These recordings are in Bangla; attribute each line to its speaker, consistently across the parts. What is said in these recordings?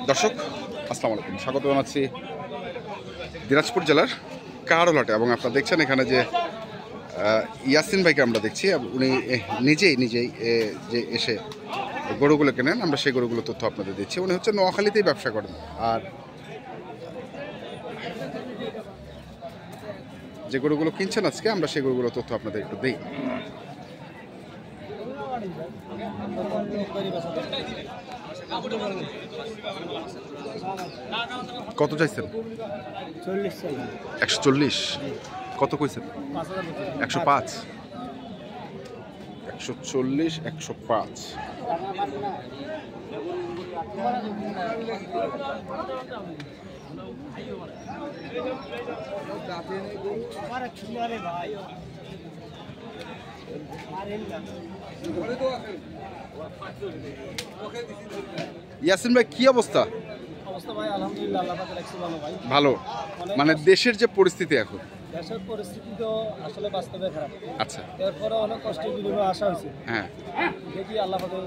Speaker 1: দর্শক আসসালামু আলাইকুম, স্বাগত জানাচ্ছি দিনাজপুর জেলার কাহারোলহাটে। এবং আপনারা দেখছেন এখানে যে ইয়াসিন ভাইকে আমরা দেখছি, উনি নিজেই যে এসে গরুগুলো কেনেন, আমরা সেই গরুগুলো তথ্য আপনাদের দিচ্ছি। উনি হচ্ছে নোয়াখালীতেই ব্যবসা করেন, আর যে গরুগুলো কিনছেন আজকে আমরা সেই গরুগুলো তথ্য আপনাদের একটু দিই। কত চাইছেন? 140। কত কইছেন? 105। 140, 105। ইয়াসিন ভাই, কি অবস্থা?
Speaker 2: ভাই আলহামদুলিল্লাহ, আল্লাহ পাকের রাখছে ভালো ভাই।
Speaker 1: ভালো মানে দেশের যে পরিস্থিতি এখন,
Speaker 2: দেশের পরিস্থিতি তো আসলে বাস্তবে খারাপ।
Speaker 1: আচ্ছা,
Speaker 2: এরপরে অনেক কষ্টের বিনিময়ে আসা হয়েছে।
Speaker 1: হ্যাঁ,
Speaker 2: দেখি আল্লাহ পাকের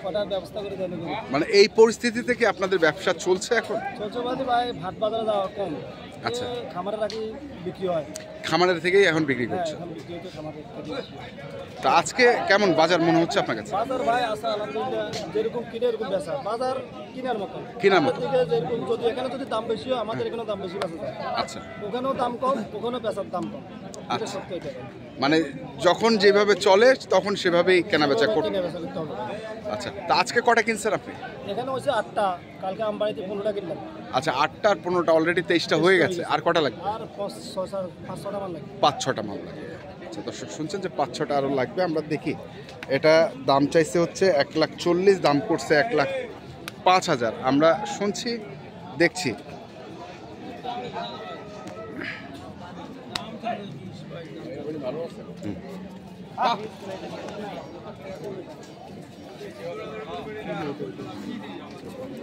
Speaker 2: কটা ব্যবস্থা করে দেন।
Speaker 1: মানে এই পরিস্থিতি থেকে আপনাদের ব্যবসা চলছে এখন?
Speaker 2: চলছে বলতে ভাই ভাত বাজারে যাওয়া কম।
Speaker 1: আচ্ছা,
Speaker 2: খামারের আগে বিক্রি হয়,
Speaker 1: খামারের থেকেই এখন বিক্রি করছে।
Speaker 2: এখন বিক্রি হচ্ছে খামারের থেকে।
Speaker 1: তা আজকে কেমন বাজার মনে হচ্ছে আপনার কাছে?
Speaker 2: বাজার ভাই আছে আলহামদুলিল্লাহ, যেরকম কিনে এরকম বেচা। বাজার কিনার মতো,
Speaker 1: কেনার মতো।
Speaker 2: যেরকম যদি এখানে যদি দাম বেশি হয়, আমাদের এখানে দাম বেশি বেচা যায়।
Speaker 1: আচ্ছা,
Speaker 2: ওখানেও দাম কম, ওখানেও বেচার দাম কম।
Speaker 1: আচ্ছা,
Speaker 2: সত্যি এটা
Speaker 1: মানে যখন যেভাবে চলে তখন সেভাবেই কেনা বেচা করতে।
Speaker 2: কিনে বেচা করতে হবে।
Speaker 1: আচ্ছা, তা আজকে কটা কিনছেন আপনি?
Speaker 2: এখানে হচ্ছে 8টা, কালকে আমবাড়িতে 15টা কিনলাম।
Speaker 1: আচ্ছা, 8টা আর 15টা, অলরেডি 23টা হয়ে গেছে। আর কটা লাগবে?
Speaker 2: আর 5-6টা মাল লাগে।
Speaker 1: 5-6টা মাল লাগবে। আচ্ছা দর্শক, শুনছেন যে 5-6টা আরও লাগবে। আমরা দেখি, এটা দাম চাইছে হচ্ছে 1,40,000, দাম করছে 1,05,000। আমরা শুনছি, দেখছি।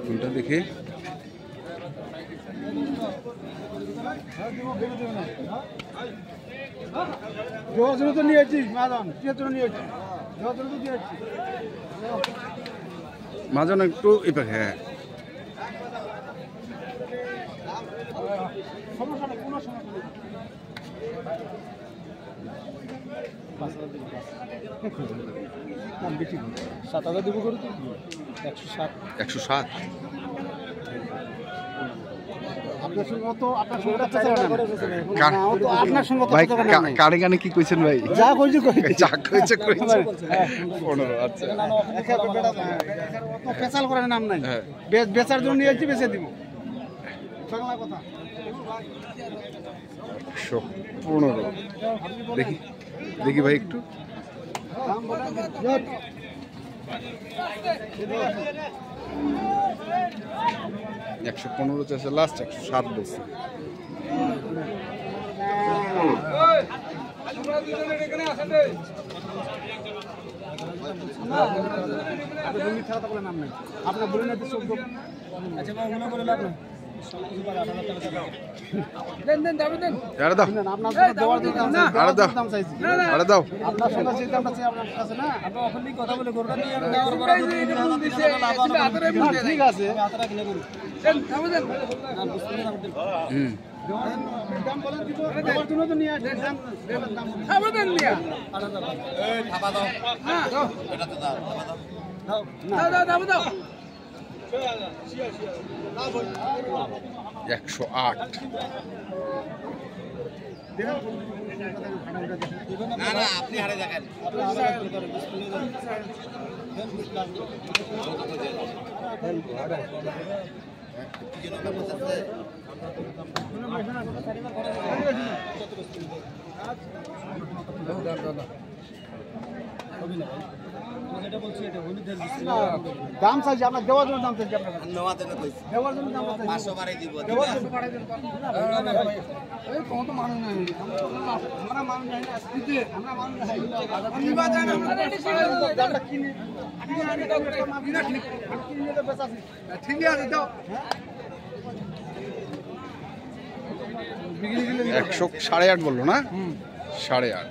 Speaker 1: কোনটা দেখি? মাজন একটু হ্যাঁ,
Speaker 2: বেশি 7,000 দেবো করে তো 160।
Speaker 1: 160। ভাই কানে কানে কি কইছেন ভাই?
Speaker 2: যা কইছে
Speaker 1: যা কইছে কইছে 15। আচ্ছা,
Speaker 2: পেশাল করার নাম নাই, বেচার জন্য নিয়েছি, বেচে দিব। বাংলা কথা
Speaker 1: 15। দেখি দেখি ভাই একটু। 115 চাইছে, লাস্ট 107 বলছে।
Speaker 2: আপনার বলে না তো। আচ্ছা ভাই, মনে করে লাভ না। কথা বলে ঠিক আছে। দাও
Speaker 1: 108।
Speaker 2: না না, আপনি হারে দেখেন। দাম চাইছি আপনার, দেওয়ার জন্য দাম চাইছি আপনার, দেওয়ার জন্য দাম চাইছি। 500 বাড়াই দিব, দেওয়ার জন্য বাড়াই দেন। এই কত মানুষ নাই, আমরা মানুষ নাই না, দিতে আমরা মানুষ নাই, নিবা যায় না, দামটা কিনে কিনে তো বেচাছি। ঠিক আছে, দাও।
Speaker 1: 108.5 বললো না? 8.5।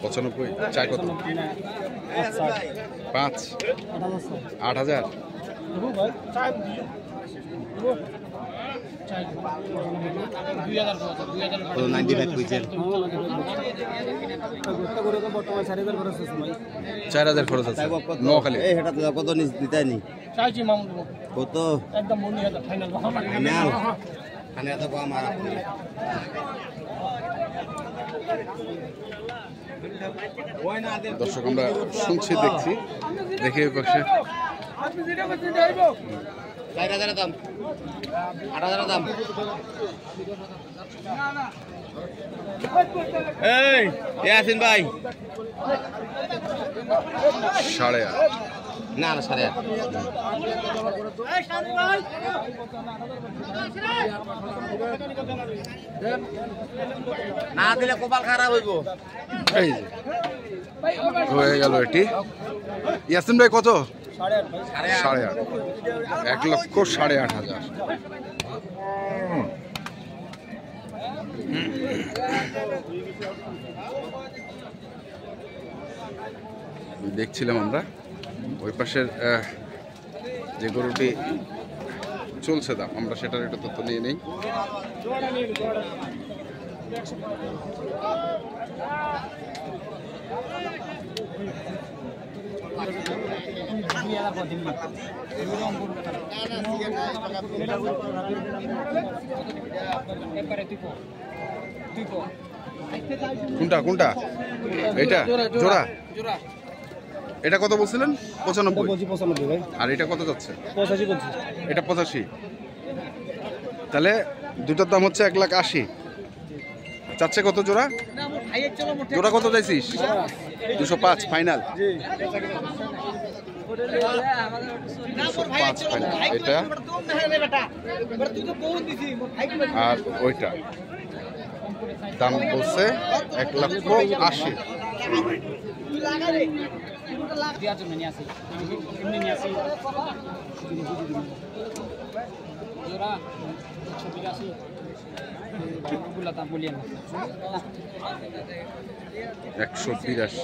Speaker 1: 95 চাই কত? 5 8,000। চার হাজার খরচ আছে নোয়াখালী।
Speaker 2: কত নিচ দিতে নি কত একদম
Speaker 1: দর্শক আমরা শুনছি দেখছি দেখে পাশে
Speaker 2: 4,000 দাম 8,000 দাম। এই ইয়াসিন ভাই
Speaker 1: 8.5
Speaker 2: না না 8,500 না দিলে কপাল খারাপ হইব।
Speaker 1: এই যে হয়ে গেল এটি। ইয়াসিন ভাই কত? 8.5 1,08,000। দেখছিলাম আমরা ওই পাশের যে গরুটি চলছে দাম, আমরা সেটার একটা তথ্য নিয়ে নেই। কোনটা কোনটা? এটা জোড়া। এটা কত বলছিলেন? 95
Speaker 2: ভাই।
Speaker 1: আর এটা কত যাচ্ছে?
Speaker 2: 85 বলছি।
Speaker 1: এটা 85। তাহলে দুটোর দাম হচ্ছে 1,80,000। চাচ্ছে কত জোড়া? জোড়া কত চাইছিস? 205 ফাইনাল। 205 ফাইনাল এটা। আর ওইটা দাম বলছে 1,80,000। একশো 82।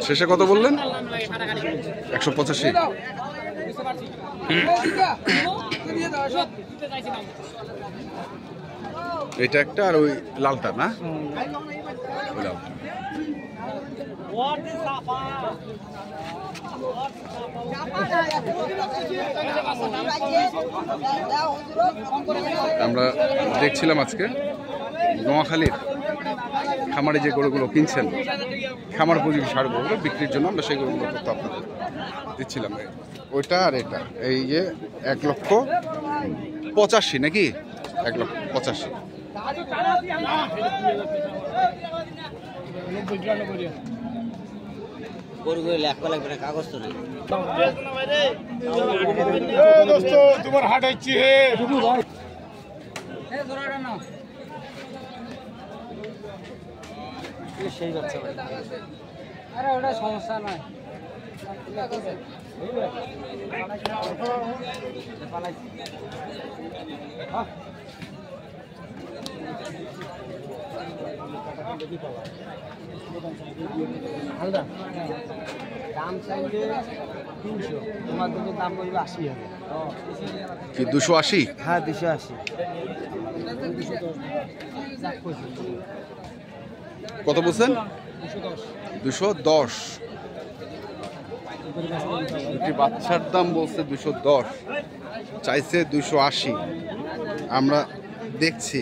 Speaker 1: শেষে কত বললেন? 185। এটা একটা আর ওই লালটা না? ওই লালটা। আমরা দেখছিলাম আজকে নোয়াখালীর খামারে যে গরুগুলো কিনছেন, খামার উপযোগী সার গরুগুলো বিক্রির জন্য আমরা সেই গরুগুলো তথ্য আপনাদের দিচ্ছিলাম। ওইটা আর এটা এই যে 1,85,000 নাকি? 1,85,000।
Speaker 2: কাগজ তো নাই।
Speaker 3: তোমার হাট হচ্ছে
Speaker 2: সেই বাচ্চা ভাই। আরে ওটা সমস্যা নয়। দাম চাইলে 300, তোমার দুটো দাম বলবে 80 হবে।
Speaker 1: কি 280?
Speaker 2: হ্যাঁ 280।
Speaker 1: কত বলছেন? 210। দুটি বাচ্চার দাম বলছে 210, চাইছে 280। আমরা দেখছি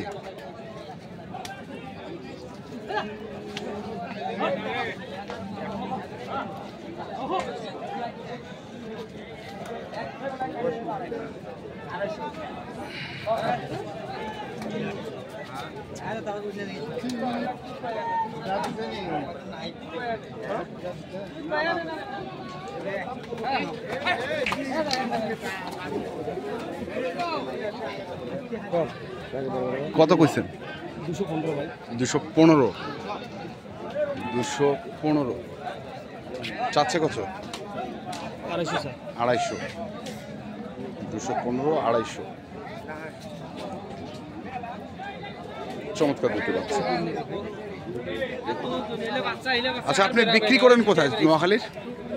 Speaker 1: কত কইছেন?
Speaker 2: 215 ভাই।
Speaker 1: 215। 215 চাচ্ছে কত?
Speaker 2: 250 স্যার।
Speaker 1: 250। 215, 250। চমৎকার দুটো বাচ্চা। আচ্ছা, আপনি বিক্রি করেন কোথায়? নোয়াখালীর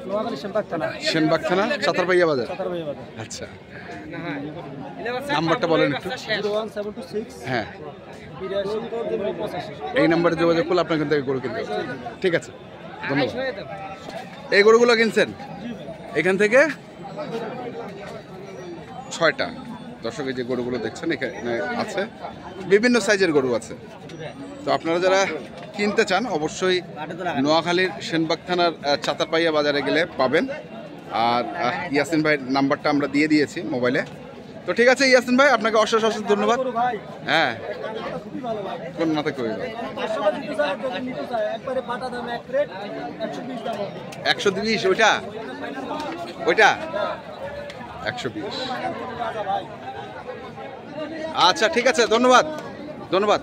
Speaker 2: নোয়াখালী সেনবাগ থানা।
Speaker 1: সেনবাগ থানা, চাতারপাইয়া বাজার।
Speaker 2: চাতারবাড়ি বাজার।
Speaker 1: আচ্ছা, নাম্বারটা বলেন একটু।
Speaker 2: 01726
Speaker 1: হ্যাঁ,
Speaker 2: 82
Speaker 1: এই নাম্বারে যোগাযোগ করলে আপনার এখান থেকে গরু কিনতে হবে। ঠিক আছে, ধন্যবাদ। এই গরুগুলো কিনছেন এখান থেকে 6টা। দর্শক, এই যে গরুগুলো দেখছেন এখানে আছে, বিভিন্ন সাইজের গরু আছে। তো আপনারা যারা কিনতে চান অবশ্যই নোয়াখালীর সেনবাগ থানার চাতারপাইয়া বাজারে গেলে পাবেন। আর ইয়াসিন ভাইয়ের নাম্বারটা আমরা দিয়ে দিয়েছি মোবাইলে। তো ঠিক আছে ইয়াসিন ভাই, আপনাকে অশেষ অশেষ ধন্যবাদ।
Speaker 2: ভাই
Speaker 1: হ্যাঁ,
Speaker 2: খুবই ভালো ভাই।
Speaker 1: কোন মাথা কই
Speaker 2: 500 টাকা দিতে চাই, যদি নিতে চাই একবারে পাটা দাম এক রেট 120 দাম হবে।
Speaker 1: 120? ওইটা ওইটা 120। আচ্ছা, ঠিক আছে, ধন্যবাদ ধন্যবাদ।